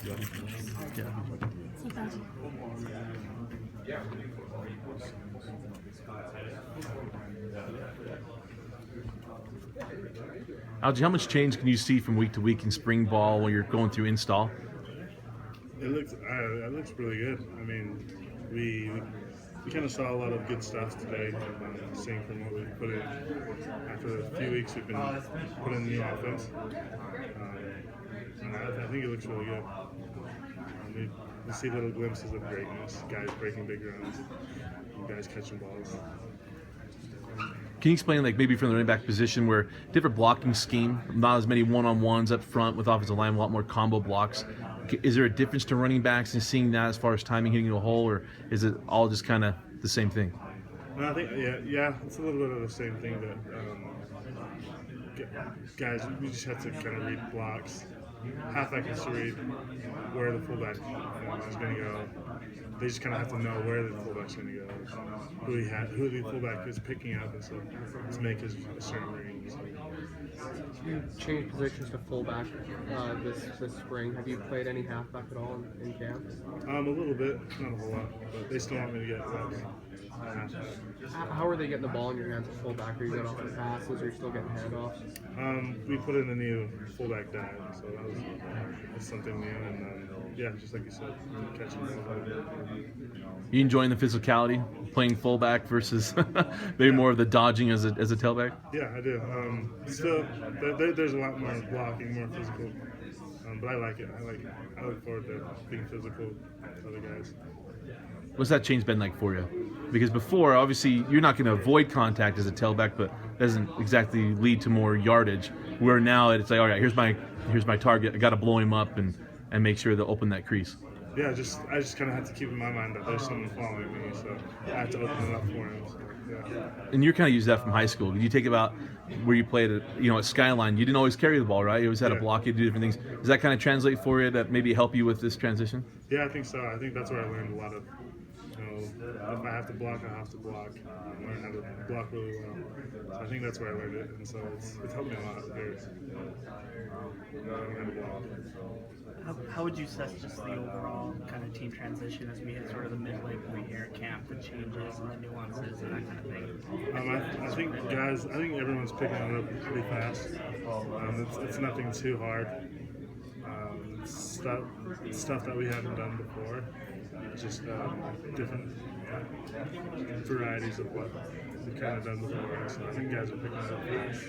Yeah. Algie, how much change can you see from week to week in spring ball when you're going through install? It looks really good. I mean, we kind of saw a lot of good stuff today, seeing from what we put in. After the few weeks we've been putting in the new offense, I think it looks really good. We see little glimpses of greatness, guys breaking big runs, and guys catching balls. Can you explain, like maybe from the running back position, where different blocking scheme, not as many one-on-ones up front with offensive line, a lot more combo blocks. Is there a difference to running backs and seeing that as far as timing, hitting a hole, or is it all just kind of the same thing? No, I think yeah, it's a little bit of the same thing. That guys, we just have to kind of read blocks. Halfback has to read where the fullback is going to go. They just kind of have to know where the fullback's going to go, who the fullback is picking up, and so to make his certain readings. You changed positions to fullback this spring. Have you played any halfback at all in camp? A little bit, not a whole lot, but they still want me to get reps. How are they getting the ball in your hands at fullback? Are you getting off the passes, or are you still getting handoffs? We put in a new fullback dive, so that's something new, and yeah, just like you said, catching the ball. You enjoying the physicality, playing fullback versus maybe more of the dodging as a tailback? Yeah, I do. Still, there's a lot more blocking, more physical, but I like it. I look forward to being physical with other guys. What's that change been like for you? Because before, obviously, you're not going to avoid contact as a tailback, but doesn't exactly lead to more yardage. Where now it's like, all right, here's my target. I got to blow him up and make sure to open that crease. Yeah, I just kind of have to keep in my mind that there's someone following me, so I have to open it up for him. So, yeah. And you're kind of used that from high school. Did you take about where you played at Skyline? You didn't always carry the ball, right? You always had to block it, do different things. Does that kind of translate for you? That maybe help you with this transition? Yeah, I think so. I think that's where I learned a lot of. If I have to block, I have to block. I learn how to block really well. So I think that's where I learned it, and so it's helped me a lot here. How would you assess just the overall kind of team transition as we hit sort of the midway point here at camp, the changes and the nuances and that kind of thing? I think everyone's picking it up pretty fast. It's nothing too hard. Stuff that we haven't done before. Just different varieties of what we've kind of done before. So I think guys are picking it up fast.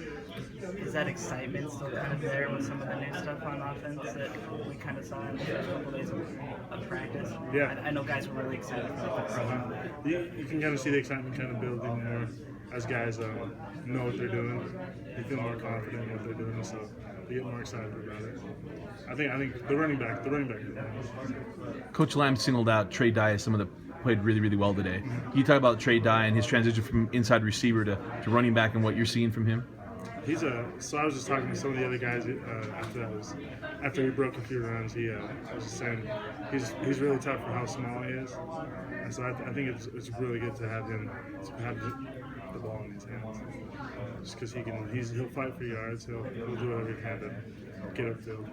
Is that excitement still kind of there with some of the new stuff on offense that we kind of saw in the first couple days of practice? Yeah. I know guys were really excited for the program. You can kind of see the excitement kind of building more as guys know what they're doing. They feel more confident in what they're doing, so they get more excited about it. I think the running back. Coach Lamb singled out Trey Dye as someone that played really, really well today. Can you talk about Trey Dye and his transition from inside receiver to running back and what you're seeing from him? So I was just talking to some of the other guys after he broke a few runs. I was just saying he's really tough for how small he is, and so I think it's really good to have the ball in his hands, just because he'll fight for yards. He'll do whatever he can to get upfield.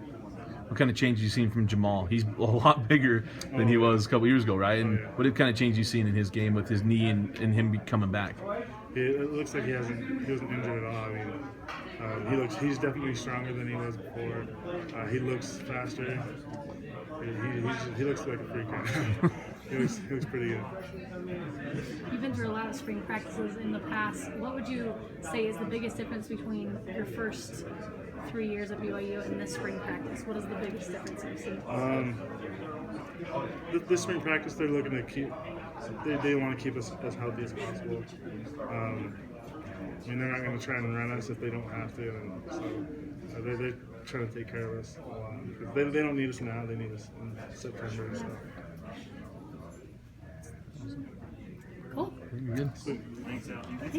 What kind of change have you seen from Jamal? He's a lot bigger than he was a couple years ago, right? And what kind of change you seen in his game with his knee and him coming back? It looks like he wasn't injured at all. I mean, he's definitely stronger than he was before. He looks faster. He looks like a freak right now. He looks pretty good. You've been through a lot of spring practices in the past. What would you say is the biggest difference between your first 3 years at BYU and this spring practice? What is the biggest difference you've seen? This spring practice, they're looking to keep. They want to keep us as healthy as possible. I mean, they're not going to try and run us if they don't have to, and so they're trying to take care of us a lot. They don't need us now; they need us in September and stuff. Cool. Good. Thanks, Al.